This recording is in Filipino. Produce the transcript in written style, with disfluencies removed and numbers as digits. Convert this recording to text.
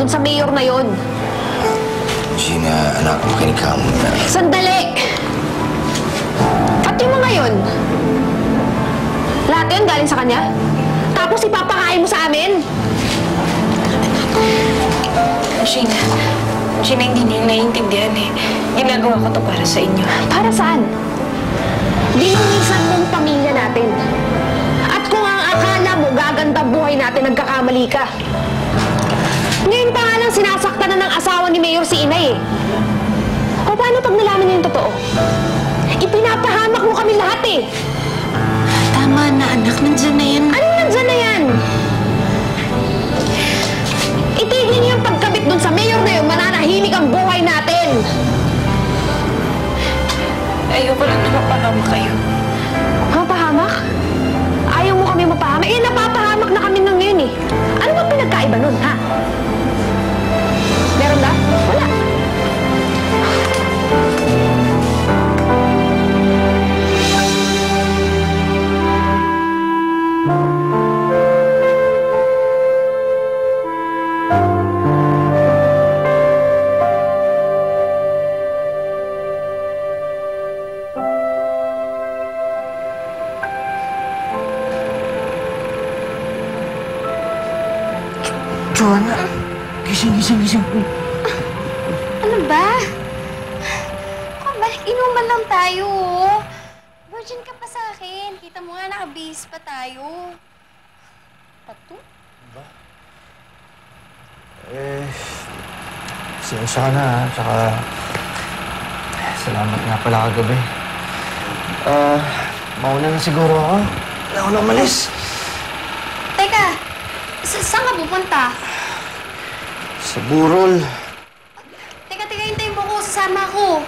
doon sa mayor na yon. Gina, anak, makinig ka muna. Sandali! At yung mga yun, lahat yun galing sa kanya? Tapos ipapakain mo sa amin? Gina, hindi niyo naiintindihan eh. Ginagawa ko to para sa inyo. Para saan? Dininisan mong pamilya natin. At kung ang akala mo gaganda buhay natin, nagkakamali ka. Ngayon pa nga lang sinasaktan na ng asawa ni Mayor si Inay eh. O paano pag nalaman niya yung totoo? Ipinapahamak mo kami lahat eh. Tama na anak, nandyan na yan. Anong nandyan na yan? Itigil niyo yung pagkabit dun sa Mayor na yun, mananahimik ang buhay natin. Ayoko lang na mapahama kayo. Mapahamak? Ayaw mo kami mapahamak? Eh, napapahamak na kami nung ngayon eh. Ano ba pinagkaiba nun, ha? Meron ba? Wala. Joanna, gising. Ano ba? Balik inuman lang tayo, oh. Virgin ka pa sa akin. Kita mo nga, nakabihis pa tayo. Pato? Ba? Siyensya ka na, ha? Tsaka, salamat nga pala kagabi. Mauna na siguro ako. Wala ako na umalis. Teka, saan ka pupunta? Sa burol. Teka, hintayin mo ko. Sasama ako.